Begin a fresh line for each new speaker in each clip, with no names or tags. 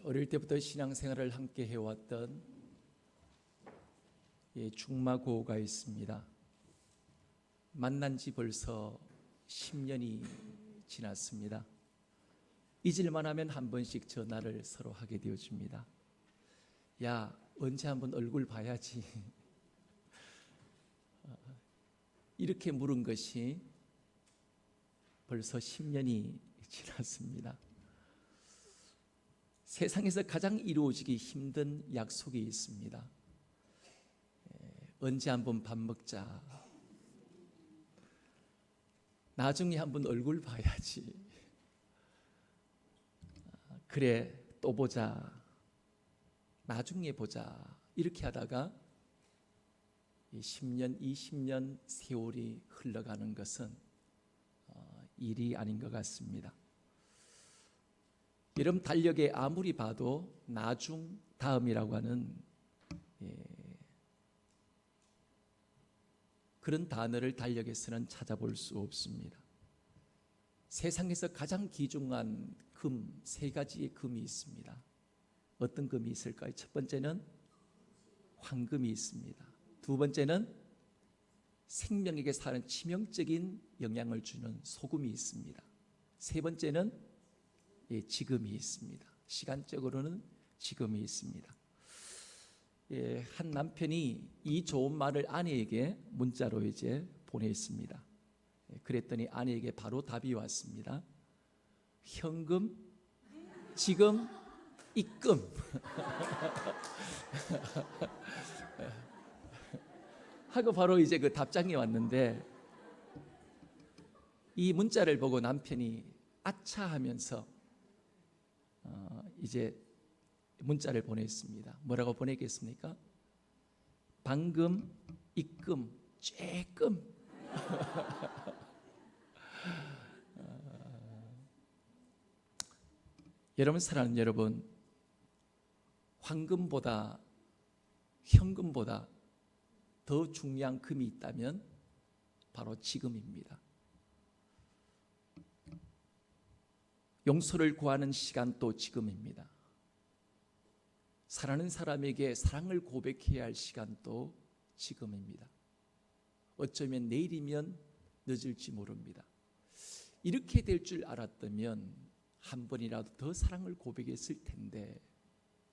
어릴 때부터 신앙생활을 함께 해왔던 중마고가 있습니다. 만난 지 벌써 10년이 지났습니다. 잊을만 하면 한 번씩 전화를 서로 하게 되어집니다. 야, 언제 한번 얼굴 봐야지. 이렇게 물은 것이 벌써 10년이 지났습니다. 세상에서 가장 이루어지기 힘든 약속이 있습니다. 언제 한번 밥 먹자. 나중에 한번 얼굴 봐야지. 그래, 또 보자. 나중에 보자. 이렇게 하다가 10년, 20년 세월이 흘러가는 것은 일이 아닌 것 같습니다. 여러분, 달력에 아무리 봐도 나중, 다음이라고 하는 그런 단어를 달력에서는 찾아볼 수 없습니다. 세상에서 가장 귀중한 금, 세 가지의 금이 있습니다. 어떤 금이 있을까요? 첫 번째는 황금이 있습니다. 두 번째는 생명에게 사는 치명적인 영향을 주는 소금이 있습니다. 세 번째는 지금이 있습니다. 시간적으로는 지금이 있습니다. 한 남편이 이 좋은 말을 아내에게 문자로 보냈습니다. 그랬더니 아내에게 바로 답이 왔습니다. 현금, 지금, 입금. 하고 바로 그 답장이 왔는데, 이 문자를 보고 남편이 아차 하면서 문자를 보냈습니다. 뭐라고 보냈겠습니까? 방금, 입금, 쬐끔. 여러분, 사랑하는 여러분, 황금보다, 현금보다 더 중요한 금이 있다면 바로 지금입니다. 용서를 구하는 시간도 지금입니다. 사랑하는 사람에게 사랑을 고백해야 할 시간도 지금입니다. 어쩌면 내일이면 늦을지 모릅니다. 이렇게 될 줄 알았다면 한 번이라도 더 사랑을 고백했을 텐데,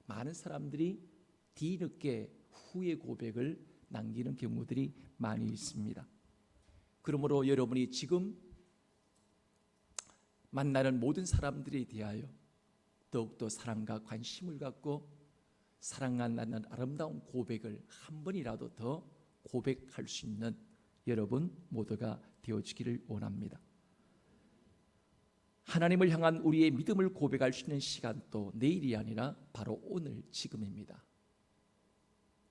많은 사람들이 뒤늦게 후의 고백을 남기는 경우들이 많이 있습니다. 그러므로 여러분이 지금 만나는 모든 사람들에 대하여 더욱더 사랑과 관심을 갖고 사랑하는 아름다운 고백을 한 번이라도 더 고백할 수 있는 여러분 모두가 되어지기를 원합니다. 하나님을 향한 우리의 믿음을 고백할 수 있는 시간도 내일이 아니라 바로 오늘, 지금입니다.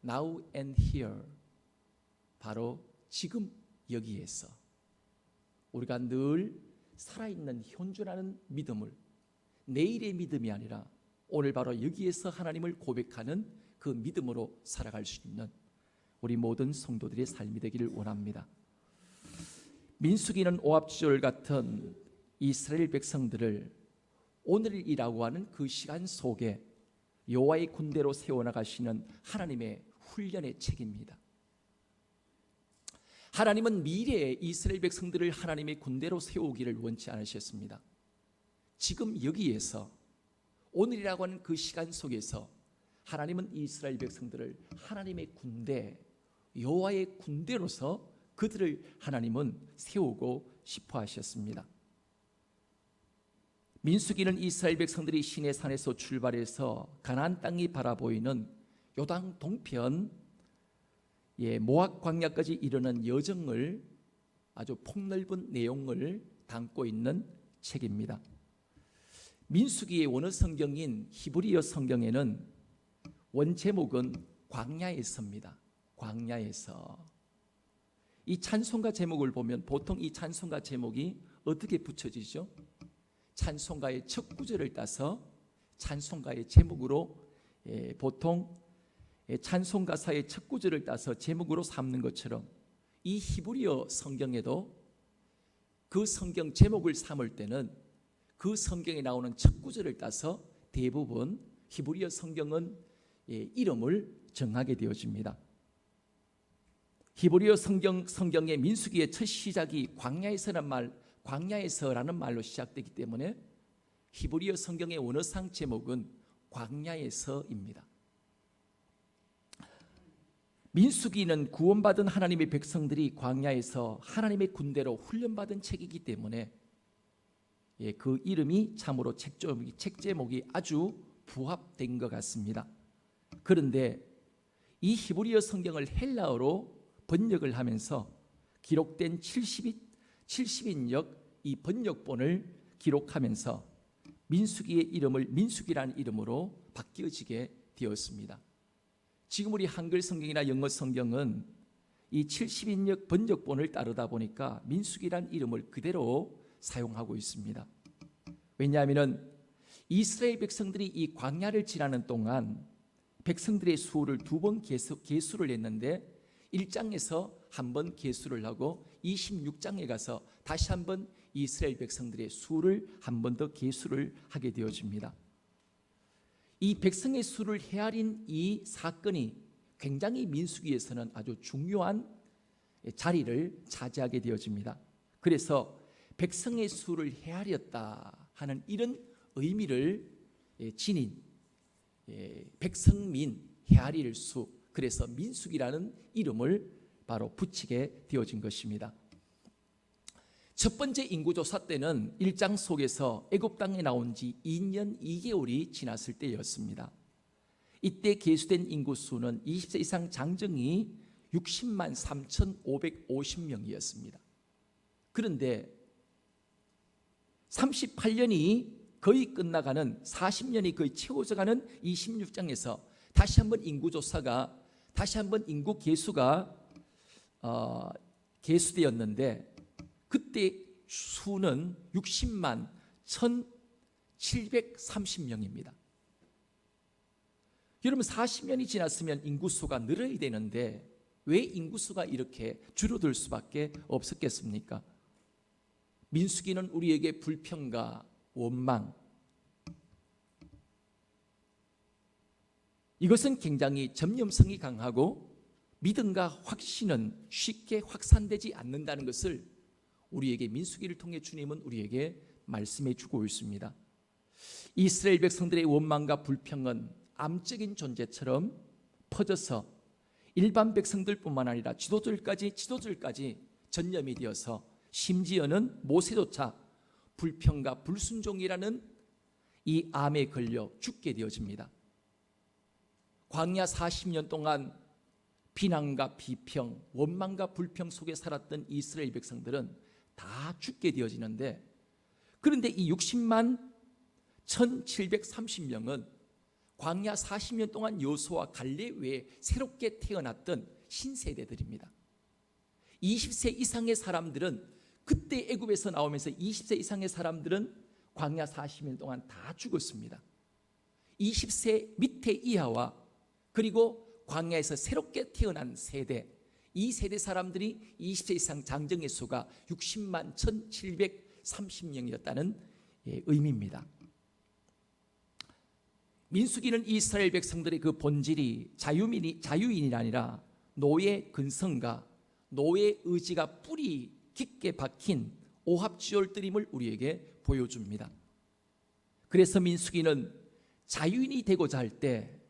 Now and here, 바로 지금 여기에서 우리가 늘 살아있는 현존하는 믿음을, 내일의 믿음이 아니라 오늘 바로 여기에서 하나님을 고백하는 그 믿음으로 살아갈 수 있는 우리 모든 성도들의 삶이 되기를 원합니다. 민수기는 오합지졸 같은 이스라엘 백성들을 오늘이라고 하는 그 시간 속에 여호와의 군대로 세워나가시는 하나님의 훈련의 책입니다. 하나님은 미래에 이스라엘 백성들을 하나님의 군대로 세우기를 원치 않으셨습니다. 지금 여기에서 오늘이라고 하는 그 시간 속에서 하나님은 이스라엘 백성들을 하나님의 군대, 여호와의 군대로서 그들을 하나님은 세우고 싶어 하셨습니다. 민수기는 이스라엘 백성들이 시내산에서 출발해서 가나안 땅이 바라보이는 요단 동편 모압 광야까지 이르는 여정을, 아주 폭넓은 내용을 담고 있는 책입니다. 민수기의 원어 성경인 히브리어 성경에는 원제목은 광야에서입니다. 광야에서. 이 찬송가 제목을 보면 보통 이 찬송가 제목이 어떻게 붙여지죠? 찬송가의 첫 구절을 따서 찬송가의 제목으로 보통 찬송가사의 첫 구절을 따서 제목으로 삼는 것처럼 이 히브리어 성경에도 그 성경 제목을 삼을 때는 그 성경에 나오는 첫 구절을 따서 대부분 히브리어 성경은 이름을 정하게 되어집니다. 히브리어 성경의 민수기의 첫 시작이 광야에서라는 말로 시작되기 때문에 히브리어 성경의 원어상 제목은 광야에서입니다. 민수기는 구원받은 하나님의 백성들이 광야에서 하나님의 군대로 훈련받은 책이기 때문에 그 이름이 참으로 책 제목이 아주 부합된 것 같습니다. 그런데 이 히브리어 성경을 헬라어로 번역을 하면서 기록된 70인역 이 번역본을 기록하면서 민수기의 이름을 민수기라는 이름으로 바뀌어지게 되었습니다. 지금 우리 한글 성경이나 영어 성경은 이 70인역 번역본을 따르다 보니까 민수기라는 이름을 그대로 사용하고 있습니다. 왜냐하면 이스라엘 백성들이 이 광야를 지나는 동안 백성들의 수를 2번 계수를 했는데 1장에서 한 번 계수를 하고 26장에 가서 다시 한번 이스라엘 백성들의 수를 한 번 더 계수를 하게 되어집니다. 이 백성의 수를 헤아린 이 사건이 굉장히 민수기에서는 아주 중요한 자리를 차지하게 되어집니다. 그래서 백성의 수를 헤아렸다 하는 이런 의미를 지닌 백성민 헤아릴 수, 그래서 민수기라는 이름을 바로 붙이게 되어진 것입니다. 첫 번째 인구조사 때는 1장 속에서 애굽 땅에 나온 지 2년 2개월이 지났을 때였습니다. 이때 계수된 인구 수는 20세 이상 장정이 60만 3,550명이었습니다. 그런데 38년이 거의 끝나가는 40년이 거의 채워져가는 26장에서 다시 한번 인구조사가 다시 한번 인구 계수가 계수되었는데 그때 수는 60만 1,730명입니다. 여러분 40년이 지났으면 인구수가 늘어야 되는데 왜 인구수가 이렇게 줄어들 수밖에 없었겠습니까? 민수기는 우리에게 불평과 원망, 이것은 굉장히 전념성이 강하고 믿음과 확신은 쉽게 확산되지 않는다는 것을 우리에게 민수기를 통해 주님은 우리에게 말씀해 주고 있습니다. 이스라엘 백성들의 원망과 불평은 암적인 존재처럼 퍼져서 일반 백성들뿐만 아니라 지도자들까지 전염이 되어서 심지어는 모세조차 불평과 불순종이라는 이 암에 걸려 죽게 되어집니다. 광야 40년 동안 비난과 비평, 원망과 불평 속에 살았던 이스라엘 백성들은 다 죽게 되어지는데, 그런데 이 60만 1,730명은 광야 40년 동안 여호수아와 갈렙 외에 새롭게 태어났던 신세대들입니다. 20세 이상의 사람들은 그때 애굽에서 나오면서 20세 이상의 사람들은 광야 40년 동안 다 죽었습니다. 20세 밑에 이하와 그리고 광야에서 새롭게 태어난 세대, 이 세대 사람들이 20세 이상 장정의 수가 60만 1,730명이었다는 의미입니다. 민수기는 이스라엘 백성들의 그 본질이 자유인이 아니라 노예 근성과 노예 의지가 뿌리 깊게 박힌 오합지졸들임을 우리에게 보여줍니다. 그래서 민수기는 자유인이 되고자 할 때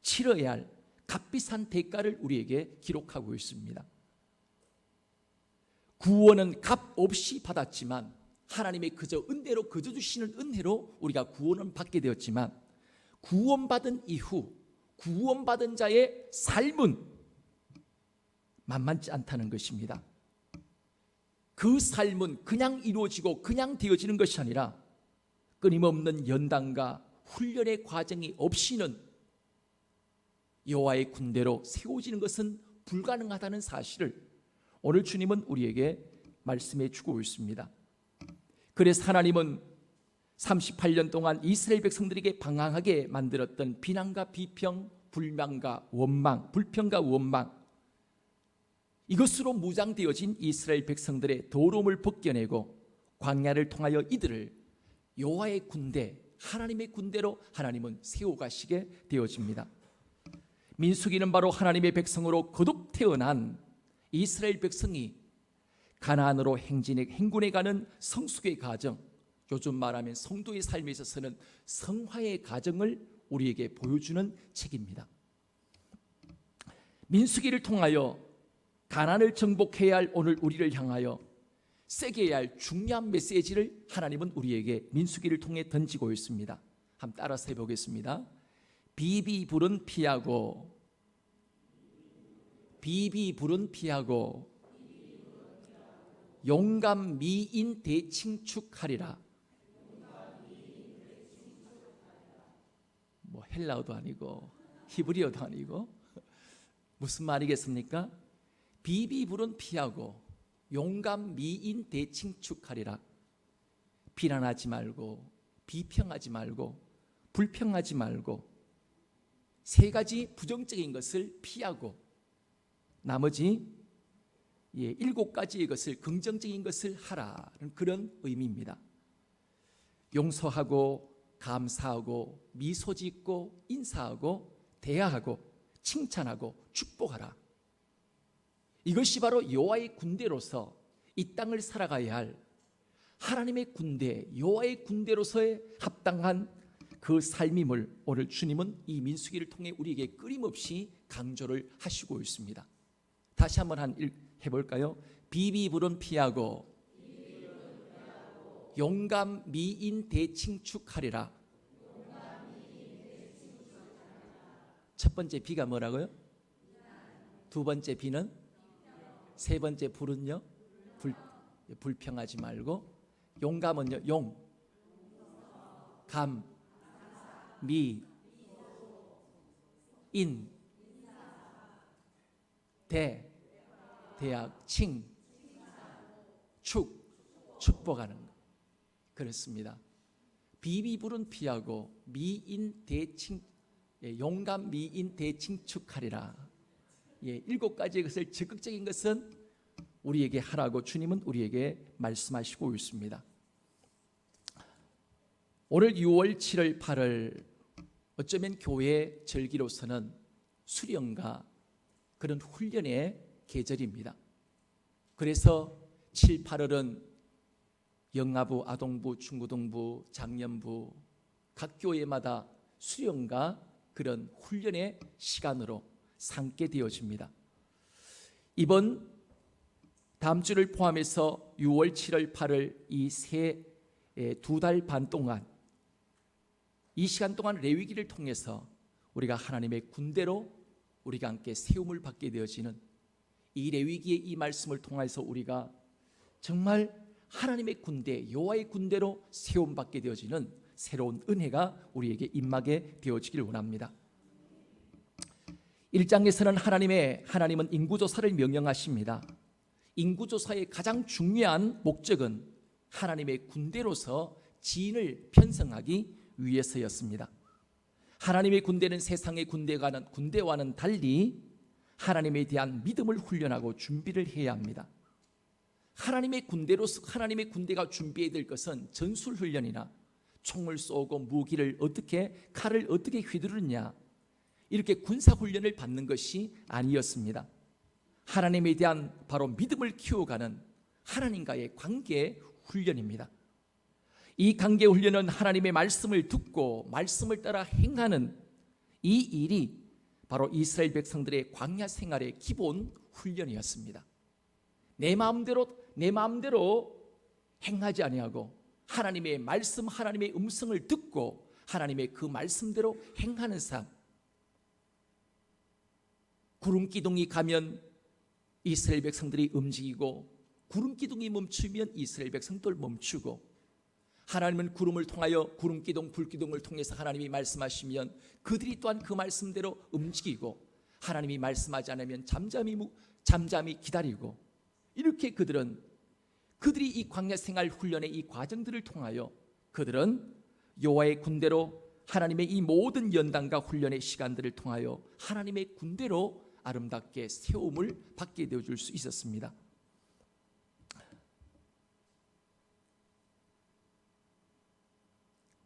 치러야 할 값비싼 대가를 우리에게 기록하고 있습니다. 구원은 값 없이 받았지만 하나님의 그저 은혜로 그저 주시는 은혜로 우리가 구원을 받게 되었지만 구원받은 이후 구원받은 자의 삶은 만만치 않다는 것입니다. 그 삶은 그냥 이루어지고 그냥 되어지는 것이 아니라 끊임없는 연단과 훈련의 과정이 없이는 여호와의 군대로 세워지는 것은 불가능하다는 사실을 오늘 주님은 우리에게 말씀해 주고 있습니다. 그래서 하나님은 38년 동안 이스라엘 백성들에게 방황하게 만들었던 비난과 비평, 불평과 원망, 이것으로 무장되어진 이스라엘 백성들의 더러움을 벗겨내고 광야를 통하여 이들을 여호와의 군대, 하나님의 군대로 하나님은 세워가시게 되어집니다. 민수기는 바로 하나님의 백성으로 거듭 태어난 이스라엘 백성이 가나안으로 행군해 가는 성숙의 과정, 요즘 말하면 성도의 삶에 있어서는 성화의 과정을 우리에게 보여주는 책입니다. 민수기를 통하여 가나안을 정복해야 할 오늘 우리를 향하여 세게 해야 할 중요한 메시지를 하나님은 우리에게 민수기를 통해 던지고 있습니다. 한번 따라서 해보겠습니다. 비비불은 피하고, 비비불은 피하고 용감 미인 대칭축하리라. 뭐 헬라어도 아니고 히브리어도 아니고 무슨 말이겠습니까? 비비불은 피하고 용감 미인 대칭축하리라. 비난하지 말고, 비평하지 말고, 불평하지 말고, 세 가지 부정적인 것을 피하고 나머지 7가지의 것을, 긍정적인 것을 하라는 그런 의미입니다. 용서하고 감사하고 미소 짓고 인사하고 대화하고 칭찬하고 축복하라. 이것이 바로 여호와의 군대로서 이 땅을 살아가야 할 하나님의 군대, 여호와의 군대로서의 합당한 그 삶임을 오늘 주님은 이 민수기를 통해 우리에게 끊임없이 강조를 하시고 있습니다. 다시 한번 해볼까요? 비비불은 피하고 용감 미인 대칭축하리라. 첫 번째 비가 뭐라고요? 두 번째 비는? 세 번째 불은요? 불평하지 말고. 용감은요? 용, 감, 미, 인, 대학, 칭, 축복하는 것. 그렇습니다. 비비불은 피하고 용감 미인 대칭축하리라. 7가지의 것을 적극적인 것은 우리에게 하라고 주님은 우리에게 말씀하시고 있습니다. 오늘 6월, 7월, 8월 어쩌면 교회 절기로서는 수련과 그런 훈련의 계절입니다. 그래서 7, 8월은 영아부, 아동부, 중고등부, 장년부 각 교회마다 수련과 그런 훈련의 시간으로 삼게 되어집니다. 이번 다음 주를 포함해서 6월, 7월, 8월 이 2달 반 동안, 이 시간 동안 레위기를 통해서 우리가 하나님의 군대로 우리가 함께 세움을 받게 되어지는 이 레위기의 이 말씀을 통해서 우리가 정말 하나님의 군대, 여호와의 군대로 세움 받게 되어지는 새로운 은혜가 우리에게 임하게 되어지길 원합니다. 1장에서는 하나님은 인구조사를 명령하십니다. 인구조사의 가장 중요한 목적은 하나님의 군대로서 지인을 편성하기 위해서였습니다. 하나님의 군대는 세상의 군대와는 달리 하나님에 대한 믿음을 훈련하고 준비를 해야 합니다. 하나님의 군대로서 하나님의 군대가 준비해야 될 것은 전술훈련이나 총을 쏘고 칼을 어떻게 휘두르느냐, 이렇게 군사훈련을 받는 것이 아니었습니다. 하나님에 대한 바로 믿음을 키워가는 하나님과의 관계 훈련입니다. 이 관계 훈련은 하나님의 말씀을 듣고 말씀을 따라 행하는 이 일이 바로 이스라엘 백성들의 광야 생활의 기본 훈련이었습니다. 내 마음대로 행하지 아니하고 하나님의 말씀, 하나님의 음성을 듣고 하나님의 그 말씀대로 행하는 삶. 구름 기둥이 가면 이스라엘 백성들이 움직이고, 구름 기둥이 멈추면 이스라엘 백성들 멈추고, 하나님은 구름을 통하여 구름 기둥, 불 기둥을 통해서 하나님이 말씀하시면 그들이 또한 그 말씀대로 움직이고, 하나님이 말씀하지 않으면 잠잠히 기다리고, 이렇게 그들이 이 광야 생활 훈련의 이 과정들을 통하여 그들은 여호와의 군대로 하나님의 이 모든 연단과 훈련의 시간들을 통하여 하나님의 군대로 아름답게 세움을 받게 되어줄 수 있었습니다.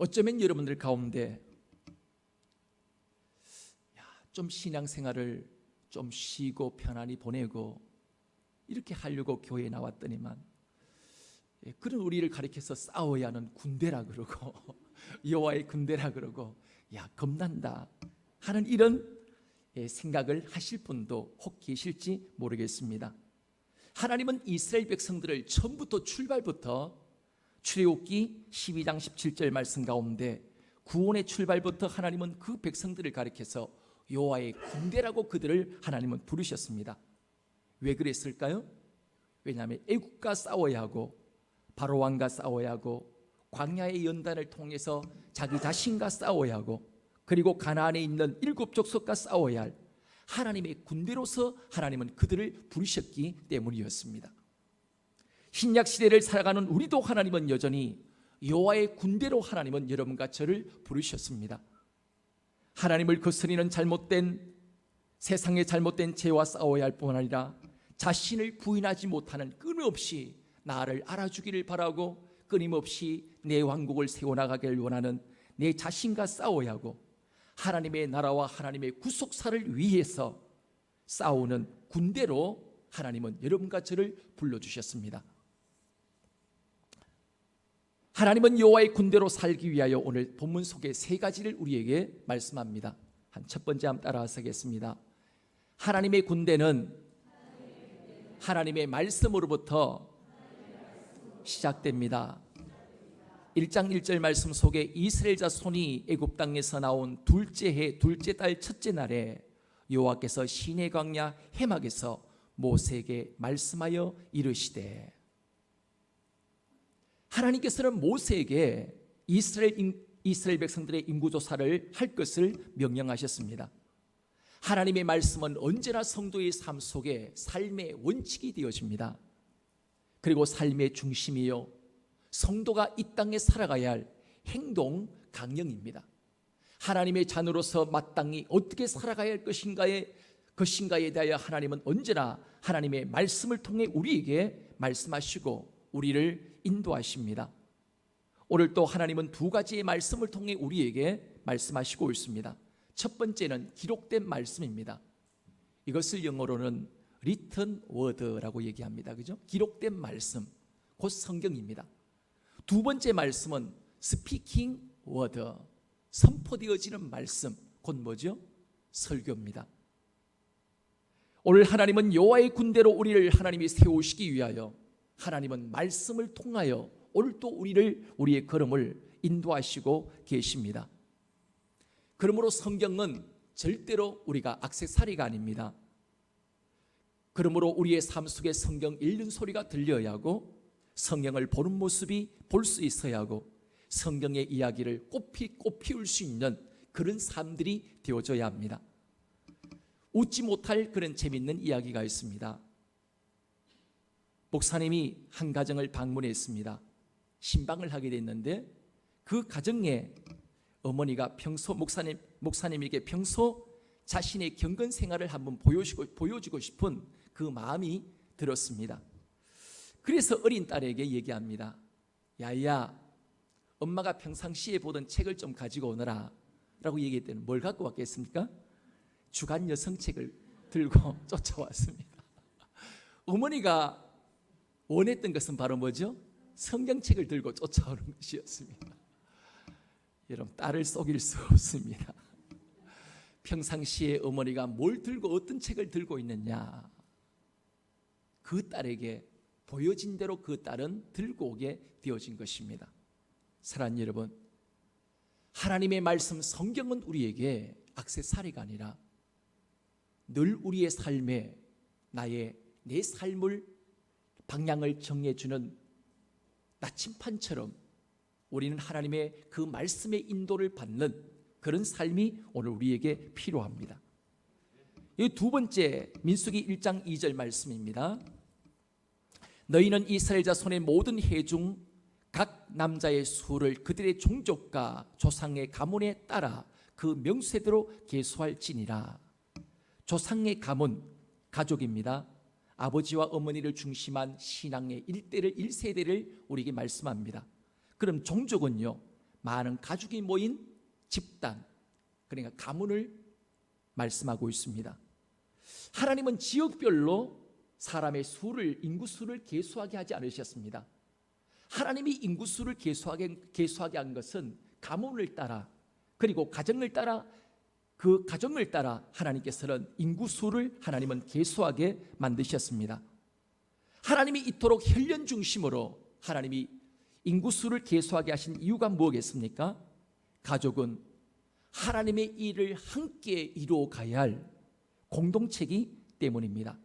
어쩌면 여러분들 가운데 좀 신앙생활을 좀 쉬고 편안히 보내고 이렇게 하려고 교회에 나왔더니만 그런 우리를 가리켜서 싸워야 하는 군대라 그러고 여호와의 군대라 그러고 겁난다 하는 이런 생각을 하실 분도 혹 계실지 모르겠습니다. 하나님은 이스라엘 백성들을 처음부터 출발부터 출애굽기 12장 17절 말씀 가운데 구원의 출발부터 하나님은 그 백성들을 가리켜서 여호와의 군대라고 그들을 하나님은 부르셨습니다. 왜 그랬을까요? 왜냐하면 애국과 싸워야 하고 바로왕과 싸워야 하고 광야의 연단을 통해서 자기 자신과 싸워야 하고 그리고 가나안에 있는 7 족속과 싸워야 할 하나님의 군대로서 하나님은 그들을 부르셨기 때문이었습니다. 신약 시대를 살아가는 우리도 하나님은 여전히 여호와의 군대로 하나님은 여러분과 저를 부르셨습니다. 하나님을 거스리는 잘못된 세상의 잘못된 죄와 싸워야 할 뿐 아니라 자신을 부인하지 못하는 끊임없이 나를 알아주기를 바라고 끊임없이 내 왕국을 세워나가기를 원하는 내 자신과 싸워야 하고 하나님의 나라와 하나님의 구속사를 위해서 싸우는 군대로 하나님은 여러분과 저를 불러주셨습니다. 하나님은 여호와의 군대로 살기 위하여 오늘 본문 속에 3가지를 우리에게 말씀합니다. 첫 번째 한번 따라서 하겠습니다. 하나님의 군대는 하나님의 말씀으로부터 시작됩니다. 1장 1절 말씀 속에 이스라엘 자손이 애굽 땅에서 나온 둘째 해 둘째 달 첫째 날에 여호와께서 시내 광야 해막에서 모세에게 말씀하여 이르시되, 하나님께서는 모세에게 이스라엘 백성들의 인구조사를 할 것을 명령하셨습니다. 하나님의 말씀은 언제나 성도의 삶 속에 삶의 원칙이 되어집니다. 그리고 삶의 중심이요 성도가 이 땅에 살아가야 할 행동 강령입니다. 하나님의 자녀로서 마땅히 어떻게 살아가야 할 것인가에 대하여 하나님은 언제나 하나님의 말씀을 통해 우리에게 말씀하시고 우리를 인도하십니다. 오늘 또 하나님은 2가지의 말씀을 통해 우리에게 말씀하시고 있습니다. 첫 번째는 기록된 말씀입니다. 이것을 영어로는 written word라고 얘기합니다. 그죠? 기록된 말씀, 곧 성경입니다. 2번째 말씀은 speaking word, 선포되어지는 말씀, 곧 뭐죠? 설교입니다. 오늘 하나님은 여호와의 군대로 우리를 하나님이 세우시기 위하여 하나님은 말씀을 통하여 오늘 또 우리의 걸음을 인도하시고 계십니다. 그러므로 성경은 절대로 우리가 액세서리가 아닙니다. 그러므로 우리의 삶 속에 성경 읽는 소리가 들려야 하고 성경을 보는 모습이 볼 수 있어야 하고 성경의 이야기를 꽃 피울 수 있는 그런 삶들이 되어져야 합니다. 웃지 못할 그런 재미있는 이야기가 있습니다. 목사님이 한 가정을 방문했습니다. 신방을 하게 됐는데 그 가정에 어머니가 평소 목사님에게 평소 자신의 경건 생활을 한번 보여주고 싶은 그 마음이 들었습니다. 그래서 어린 딸에게 얘기합니다. 야야, 엄마가 평상시에 보던 책을 좀 가지고 오너라 라고 얘기했더니 뭘 갖고 왔겠습니까? 주간 여성책을 들고 쫓아왔습니다. 어머니가 원했던 것은 바로 뭐죠? 성경책을 들고 쫓아오는 것이었습니다. 여러분, 딸을 속일 수 없습니다. 평상시에 어머니가 뭘 들고 어떤 책을 들고 있느냐, 그 딸에게 보여진 대로 그 딸은 들고 오게 되어진 것입니다. 사랑하는 여러분, 하나님의 말씀 성경은 우리에게 액세서리가 아니라 늘 우리의 삶에 내 삶을 방향을 정해주는 나침판처럼 우리는 하나님의 그 말씀의 인도를 받는 그런 삶이 오늘 우리에게 필요합니다. 이 2번째 민수기 1장 2절 말씀입니다. 너희는 이스라엘 자손의 모든 해 중 각 남자의 수를 그들의 종족과 조상의 가문에 따라 그 명세대로 계수할지니라. 조상의 가문, 가족입니다. 아버지와 어머니를 중심한 신앙의 1세대를 우리에게 말씀합니다. 그럼 종족은요, 많은 가족이 모인 집단, 그러니까 가문을 말씀하고 있습니다. 하나님은 지역별로 사람의 인구수를 계수하게 하지 않으셨습니다. 하나님이 인구수를 계수하게 한 것은 가문을 따라, 그리고 가정을 따라, 그 가정을 따라 하나님께서는 인구수를 하나님은 계수하게 만드셨습니다. 하나님이 이토록 혈연 중심으로 하나님이 인구수를 계수하게 하신 이유가 뭐겠습니까? 가족은 하나님의 일을 함께 이루어가야 할 공동체이기 때문입니다.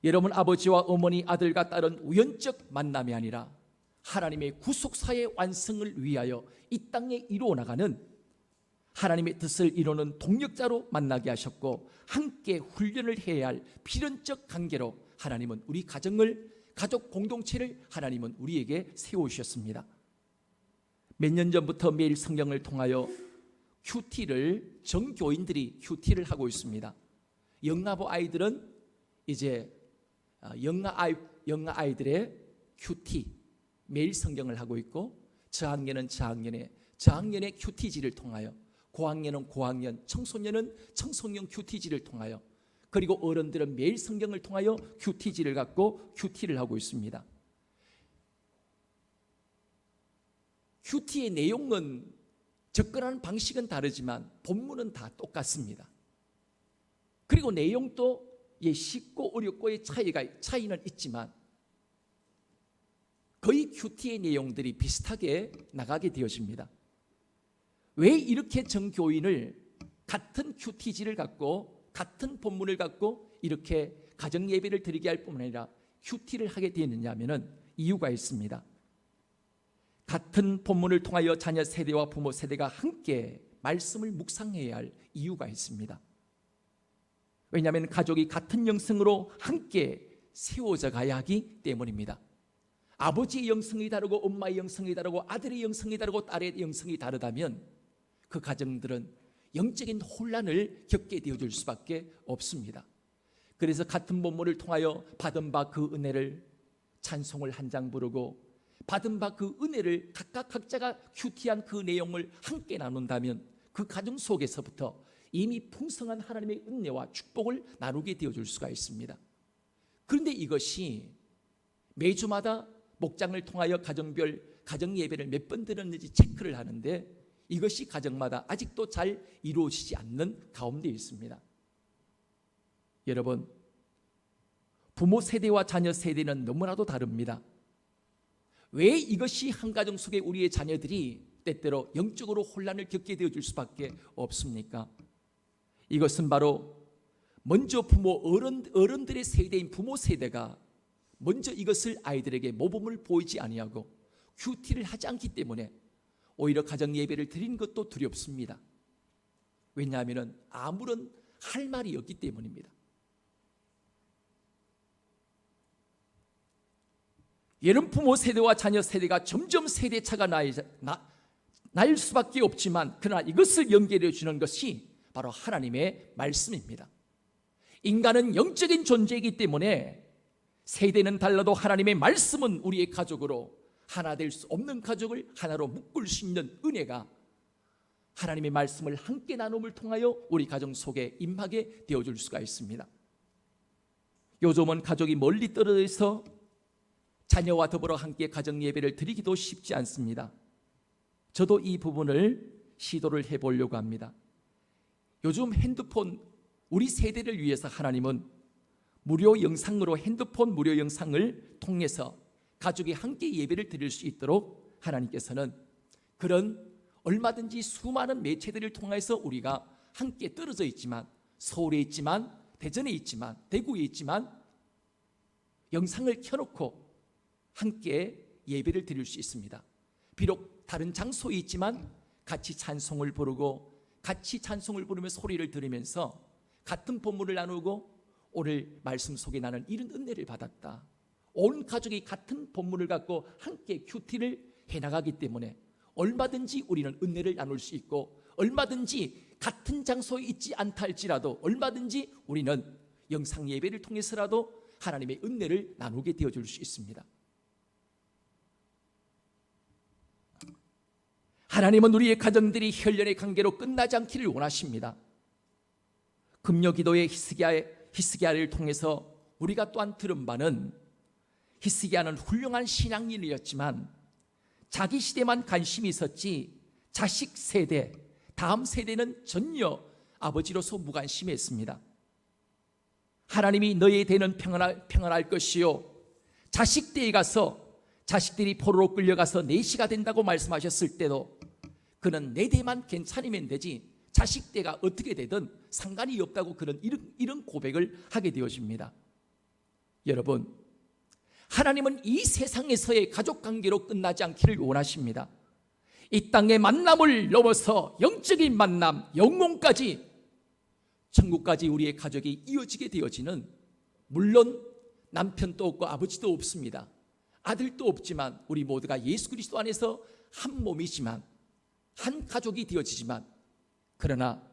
여러분, 아버지와 어머니, 아들과 딸은 우연적 만남이 아니라 하나님의 구속사의 완성을 위하여 이 땅에 이루어 나가는, 하나님의 뜻을 이루는 동력자로 만나게 하셨고, 함께 훈련을 해야 할 필연적 관계로 하나님은 우리 가족 공동체를 하나님은 우리에게 세우셨습니다. 몇 년 전부터 매일 성경을 통하여 정교인들이 큐티를 하고 있습니다. 영아부 아이들은 이제 영아 아이들의 큐티, 매일 성경을 하고 있고, 저학년은 저학년의 큐티지를 통하여, 고학년은 고학년, 청소년은 청소년 큐티지를 통하여, 그리고 어른들은 매일 성경을 통하여 큐티지를 갖고 큐티를 하고 있습니다. 큐티의 내용은 접근하는 방식은 다르지만 본문은 다 똑같습니다. 그리고 내용도 쉽고 어렵고의 차이는 있지만 거의 큐티의 내용들이 비슷하게 나가게 되어집니다. 왜 이렇게 정교인을 같은 큐티지를 갖고 같은 본문을 갖고 이렇게 가정 예배를 드리게 할 뿐만 아니라 큐티를 하게 되었느냐 하면은 이유가 있습니다. 같은 본문을 통하여 자녀 세대와 부모 세대가 함께 말씀을 묵상해야 할 이유가 있습니다. 왜냐하면 가족이 같은 영성으로 함께 세워져 가야 하기 때문입니다. 아버지의 영성이 다르고 엄마의 영성이 다르고 아들의 영성이 다르고 딸의 영성이 다르다면 그 가정들은 영적인 혼란을 겪게 되어줄 수밖에 없습니다. 그래서 같은 본문을 통하여 받은 바 그 은혜를 찬송을 한 장 부르고, 받은 바 그 은혜를 각자가 큐티한 그 내용을 함께 나눈다면 그 가정 속에서부터 이미 풍성한 하나님의 은혜와 축복을 나누게 되어줄 수가 있습니다. 그런데 이것이 매주마다 목장을 통하여 가정별 가정 예배를 몇 번 드렸는지 체크를 하는데 이것이 가정마다 아직도 잘 이루어지지 않는 가운데 있습니다. 여러분, 부모 세대와 자녀 세대는 너무나도 다릅니다. 왜 이것이 한 가정 속에 우리의 자녀들이 때때로 영적으로 혼란을 겪게 되어줄 수밖에 없습니까? 이것은 바로 먼저 어른들의 세대인 부모 세대가 먼저 이것을 아이들에게 모범을 보이지 아니하고 큐티를 하지 않기 때문에 오히려 가정 예배를 드리는 것도 두렵습니다. 왜냐하면 아무런 할 말이 없기 때문입니다. 여러분, 부모 세대와 자녀 세대가 점점 세대차가 날 수밖에 없지만 그러나 이것을 연결해 주는 것이 바로 하나님의 말씀입니다. 인간은 영적인 존재이기 때문에 세대는 달라도 하나님의 말씀은 우리의 가족으로 하나 될 수 없는 가족을 하나로 묶을 수 있는 은혜가 하나님의 말씀을 함께 나눔을 통하여 우리 가정 속에 임하게 되어줄 수가 있습니다. 요즘은 가족이 멀리 떨어져 있어 자녀와 더불어 함께 가정 예배를 드리기도 쉽지 않습니다. 저도 이 부분을 시도를 해보려고 합니다. 요즘 핸드폰, 우리 세대를 위해서 하나님은 무료 영상으로, 핸드폰 무료 영상을 통해서 가족이 함께 예배를 드릴 수 있도록 하나님께서는 그런 얼마든지 수많은 매체들을 통해서 우리가 함께 떨어져 있지만, 서울에 있지만, 대전에 있지만, 대구에 있지만 영상을 켜놓고 함께 예배를 드릴 수 있습니다. 비록 다른 장소에 있지만 같이 찬송을 부르고, 같이 찬송을 부르며 소리를 들으면서 같은 본문을 나누고, 오늘 말씀 속에 나는 이런 은혜를 받았다, 온 가족이 같은 본문을 갖고 함께 큐티를 해나가기 때문에 얼마든지 우리는 은혜를 나눌 수 있고, 얼마든지 같은 장소에 있지 않다 할지라도 얼마든지 우리는 영상 예배를 통해서라도 하나님의 은혜를 나누게 되어줄 수 있습니다. 하나님은 우리의 가정들이 혈연의 관계로 끝나지 않기를 원하십니다. 금요기도의 히스기야를 통해서 우리가 또한 들은 바는 히스기야는 훌륭한 신앙인이었지만 자기 시대만 관심이 있었지 자식 세대, 다음 세대는 전혀 아버지로서 무관심했습니다. 하나님이 너의 대는 평안할 것이요, 자식 때에 가서 자식들이 포로로 끌려가서 내 시가 된다고 말씀하셨을 때도 그는 내 대만 괜찮으면 되지 자식 때가 어떻게 되든 상관이 없다고 그런 이런 고백을 하게 되어집니다. 여러분, 하나님은 이 세상에서의 가족관계로 끝나지 않기를 원하십니다. 이 땅의 만남을 넘어서 영적인 만남, 영혼까지, 천국까지 우리의 가족이 이어지게 되어지는, 물론 남편도 없고 아버지도 없습니다. 아들도 없지만 우리 모두가 예수 그리스도 안에서 한 몸이지만, 한 가족이 되어지지만, 그러나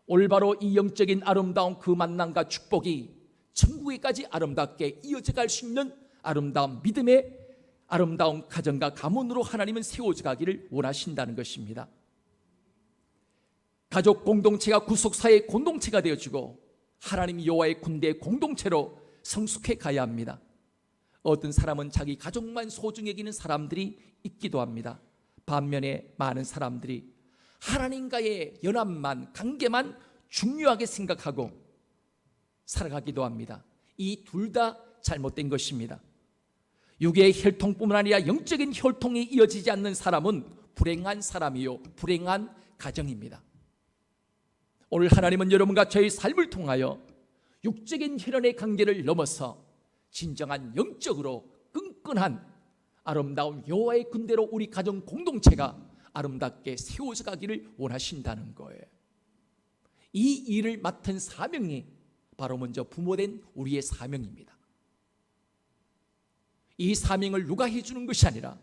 올바로 이 영적인 아름다운 그 만남과 축복이 천국에까지 아름답게 이어져 갈 수 있는 아름다운 믿음의 아름다운 가정과 가문으로 하나님은 세워져 가기를 원하신다는 것입니다. 가족 공동체가 구속사의 공동체가 되어지고 하나님 여호와의 군대의 공동체로 성숙해 가야 합니다. 어떤 사람은 자기 가족만 소중히 여기는 사람들이 있기도 합니다. 반면에 많은 사람들이 하나님과의 연합만, 관계만 중요하게 생각하고 살아가기도 합니다. 이 둘 다 잘못된 것입니다. 육의 혈통뿐만 아니라 영적인 혈통이 이어지지 않는 사람은 불행한 사람이요, 불행한 가정입니다. 오늘 하나님은 여러분과 저의 삶을 통하여 육적인 혈연의 관계를 넘어서 진정한 영적으로 끈끈한 아름다운 여호와의 군대로 우리 가정 공동체가 아름답게 세워져 가기를 원하신다는 거예요. 이 일을 맡은 사명이 바로 먼저 부모된 우리의 사명입니다. 이 사명을 누가 해주는 것이 아니라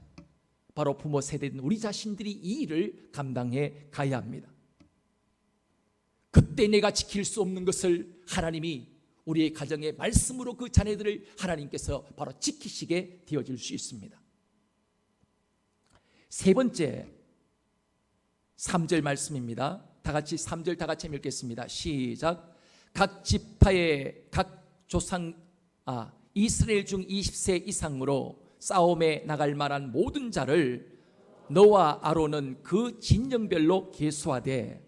바로 부모 세대인 우리 자신들이 이 일을 감당해 가야 합니다. 그때 내가 지킬 수 없는 것을 하나님이 우리의 가정의 말씀으로 그 자녀들을 하나님께서 바로 지키시게 되어질 수 있습니다. 세 번째, 3절 말씀입니다. 다 같이 3절 다 같이 읽겠습니다. 시작. 각 지파의 각 조상 이스라엘 중 20세 이상으로 싸움에 나갈 만한 모든 자를 너와 아론은 그 진영별로 계수하되,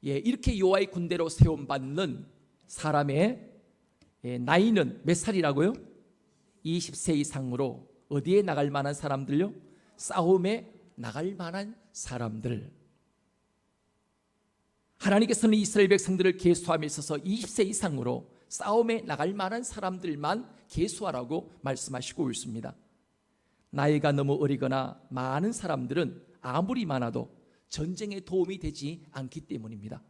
이렇게 여호와의 군대로 세움받는 사람의 나이는 몇 살이라고요? 20세 이상으로 어디에 나갈 만한 사람들요? 싸움에 나갈 만한 사람들. 하나님께서는 이스라엘 백성들을 계수함에 있어서 20세 이상으로 싸움에 나갈 만한 사람들만 계수하라고 말씀하시고 있습니다. 나이가 너무 어리거나 많은 사람들은 아무리 많아도 전쟁에 도움이 되지 않기 때문입니다.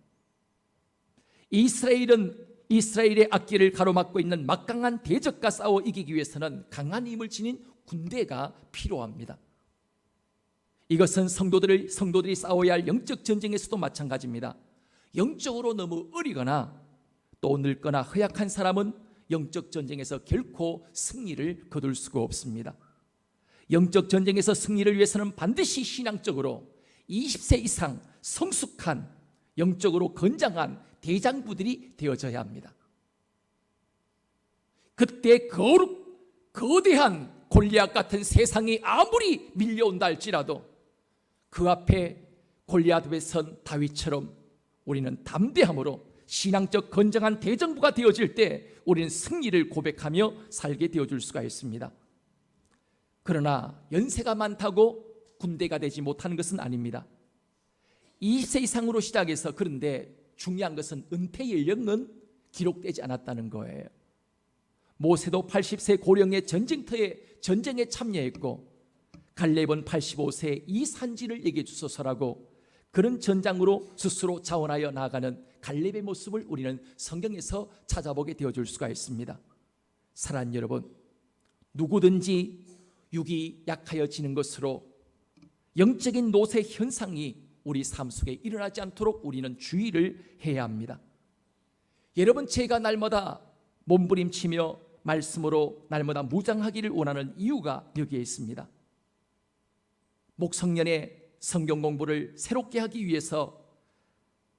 이스라엘의 앞길을 가로막고 있는 막강한 대적과 싸워 이기기 위해서는 강한 힘을 지닌 군대가 필요합니다. 이것은 성도들이 싸워야 할 영적 전쟁에서도 마찬가지입니다. 영적으로 너무 어리거나 또 늙거나 허약한 사람은 영적 전쟁에서 결코 승리를 거둘 수가 없습니다. 영적 전쟁에서 승리를 위해서는 반드시 신앙적으로 20세 이상 성숙한 영적으로 건장한 대장부들이 되어져야 합니다. 그때 거대한 골리앗 같은 세상이 아무리 밀려온다 할지라도 그 앞에 골리앗 앞에 선 다윗처럼 우리는 담대함으로 신앙적 건장한 대정부가 되어질 때 우리는 승리를 고백하며 살게 되어줄 수가 있습니다. 그러나 연세가 많다고 군대가 되지 못하는 것은 아닙니다. 20세 이상으로 시작해서, 그런데 중요한 것은 은퇴 연령은 기록되지 않았다는 거예요. 모세도 80세 고령의 전쟁에 참여했고 갈렙은 85세 이 산지를 얘기해 주소서라고 그런 전장으로 스스로 자원하여 나아가는 갈렙의 모습을 우리는 성경에서 찾아보게 되어줄 수가 있습니다. 사랑하는 여러분, 누구든지 육이 약하여지는 것으로 영적인 노쇠 현상이 우리 삶 속에 일어나지 않도록 우리는 주의를 해야 합니다. 여러분, 제가 날마다 몸부림치며 말씀으로 날마다 무장하기를 원하는 이유가 여기에 있습니다. 목성년에 성경 공부를 새롭게 하기 위해서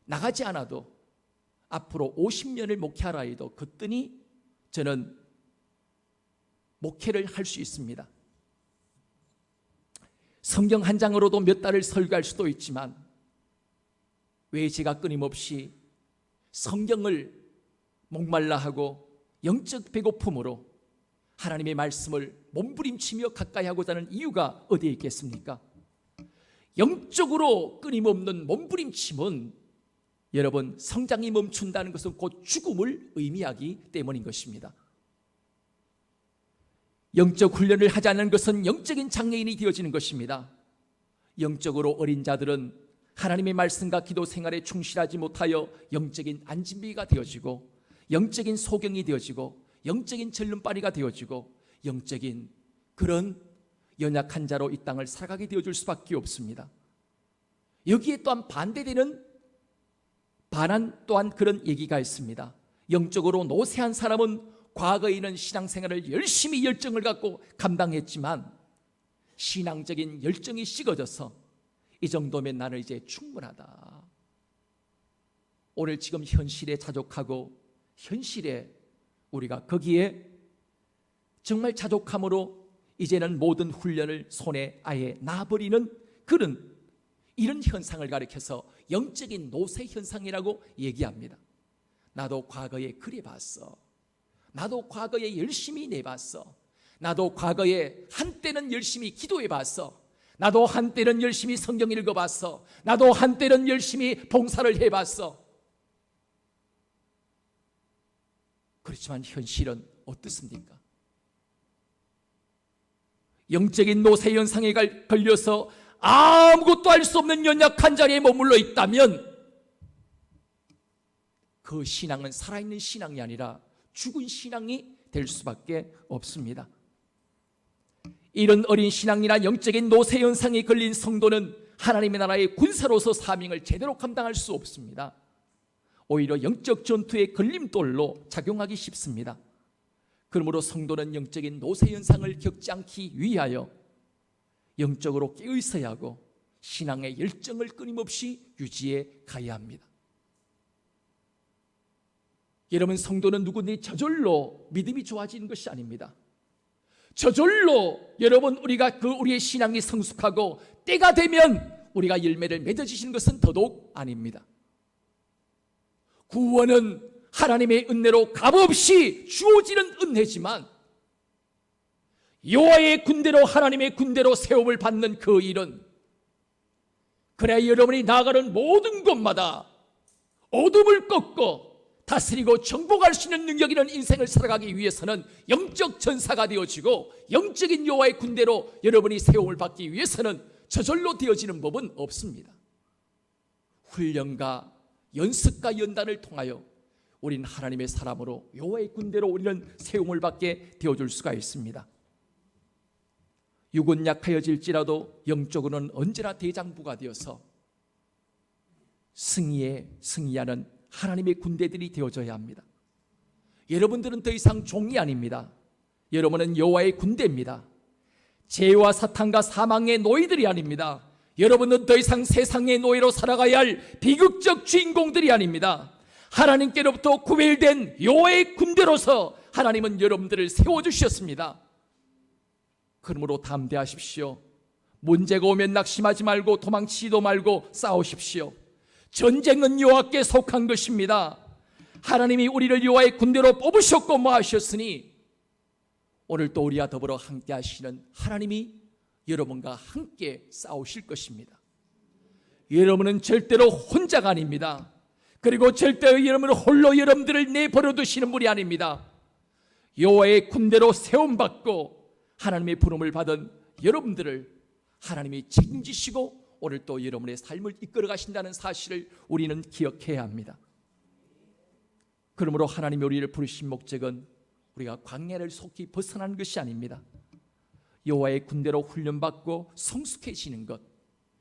나가지 않아도 앞으로 50년을 목회하라 해도 거뜬히 저는 목회를 할 수 있습니다. 성경 한 장으로도 몇 달을 설교할 수도 있지만 왜 제가 끊임없이 성경을 목말라 하고 영적 배고픔으로 하나님의 말씀을 몸부림치며 가까이 하고자 하는 이유가 어디에 있겠습니까? 영적으로 끊임없는 몸부림침은 여러분 성장이 멈춘다는 것은 곧 죽음을 의미하기 때문인 것입니다. 영적 훈련을 하지 않는 것은 영적인 장애인이 되어지는 것입니다. 영적으로 어린 자들은 하나님의 말씀과 기도 생활에 충실하지 못하여 영적인 안진뱅이가 되어지고 영적인 소경이 되어지고 영적인 절름발이가 되어지고 영적인 그런 연약한 자로 이 땅을 살아가게 되어줄 수밖에 없습니다. 여기에 또한 반대되는 반한 또한 그런 얘기가 있습니다. 영적으로 노쇠한 사람은 과거에는 신앙생활을 열심히 열정을 갖고 감당했지만 신앙적인 열정이 식어져서 이 정도면 나는 이제 충분하다. 오늘 지금 현실에 자족하고 현실에 우리가 거기에 정말 자족함으로 이제는 모든 훈련을 손에 아예 놔버리는 그런 이런 현상을 가리켜서 영적인 노쇠 현상이라고 얘기합니다. 나도 과거에 그래봤어. 나도 과거에 열심히 내봤어. 나도 과거에 한때는 열심히 기도해봤어. 나도 한때는 열심히 성경 읽어봤어. 나도 한때는 열심히 봉사를 해봤어. 그렇지만 현실은 어떻습니까? 영적인 노쇠 현상에 걸려서 아무것도 할 수 없는 연약한 자리에 머물러 있다면 그 신앙은 살아있는 신앙이 아니라 죽은 신앙이 될 수밖에 없습니다. 이런 어린 신앙이나 영적인 노쇠 현상에 걸린 성도는 하나님의 나라의 군사로서 사명을 제대로 감당할 수 없습니다. 오히려 영적 전투의 걸림돌로 작용하기 쉽습니다. 그러므로 성도는 영적인 노쇠 현상을 겪지 않기 위하여 영적으로 깨어 있어야 하고 신앙의 열정을 끊임없이 유지해 가야 합니다. 여러분, 성도는 누구든지 저절로 믿음이 좋아지는 것이 아닙니다. 저절로 여러분 우리가 우리의 신앙이 성숙하고 때가 되면 우리가 열매를 맺어지시는 것은 더더욱 아닙니다. 구원은 하나님의 은혜로 값없이 주어지는 은혜지만 여호와의 군대로 하나님의 군대로 세움을 받는 그 일은 그래야 여러분이 나아가는 모든 곳마다 어둠을 꺾고 다스리고 정복할 수 있는 능력 있는 인생을 살아가기 위해서는 영적 전사가 되어지고 영적인 여호와의 군대로 여러분이 세움을 받기 위해서는 저절로 되어지는 법은 없습니다. 훈련과 연습과 연단을 통하여 우리는 하나님의 사람으로 여호와의 군대로 우리는 세움을 받게 되어줄 수가 있습니다. 육은 약하여질지라도 영적으로는 언제나 대장부가 되어서 승리하는 하나님의 군대들이 되어져야 합니다. 여러분들은 더 이상 종이 아닙니다. 여러분은 여호와의 군대입니다. 죄와 사탄과 사망의 노예들이 아닙니다. 여러분은 더 이상 세상의 노예로 살아가야 할 비극적 주인공들이 아닙니다. 하나님께로부터 구별된 여호와의 군대로서 하나님은 여러분들을 세워주셨습니다. 그러므로 담대하십시오. 문제가 오면 낙심하지 말고 도망치지도 말고 싸우십시오. 전쟁은 여호와께 속한 것입니다. 하나님이 우리를 여호와의 군대로 뽑으셨고 모아주셨으니 오늘 또 우리와 더불어 함께 하시는 하나님이 여러분과 함께 싸우실 것입니다. 여러분은 절대로 혼자가 아닙니다. 그리고 절대로 여러분은 홀로 여러분들을 내버려 두시는 분이 아닙니다. 여호와의 군대로 세움받고 하나님의 부름을 받은 여러분들을 하나님이 책임지시고 오늘 또 여러분의 삶을 이끌어 가신다는 사실을 우리는 기억해야 합니다. 그러므로 하나님이 우리를 부르신 목적은 우리가 광야를 속히 벗어나는 것이 아닙니다. 여호와의 군대로 훈련받고 성숙해지는 것,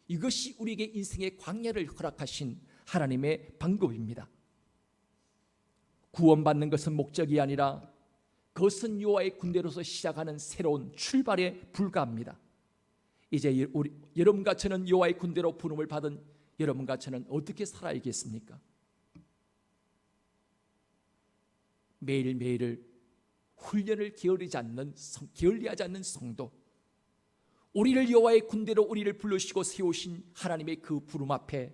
이것이 우리에게 인생의 광야를 허락하신 하나님의 방법입니다. 구원받는 것은 목적이 아니라 그것은 여호와의 군대로서 시작하는 새로운 출발에 불과합니다. 이제 여러분과 저는 여호와의 군대로 부름을 받은 여러분과 저는 어떻게 살아야겠습니까? 매일매일을 훈련을 게을리하지 않는 성도, 우리를 여호와의 군대로 우리를 불러주시고 세우신 하나님의 그 부름 앞에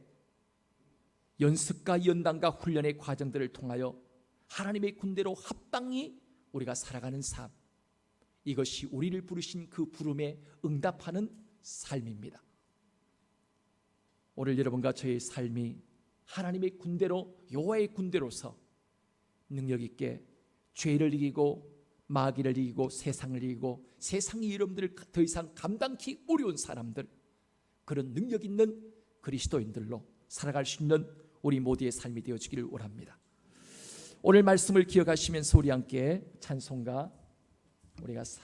연습과 연단과 훈련의 과정들을 통하여 하나님의 군대로 합당히 우리가 살아가는 삶, 이것이 우리를 부르신 그 부름에 응답하는 삶입니다. 오늘 여러분과 저의 삶이 하나님의 군대로, 여호와의 군대로서 능력 있게 죄를 이기고 마귀를 이기고 세상을 이기고 세상의 이름들을 더 이상 감당하기 어려운 사람들, 그런 능력 있는 그리스도인들로 살아갈 수 있는 우리 모두의 삶이 되어주기를 원합니다. 오늘 말씀을 기억하시면서 우리 함께 찬송가 우리가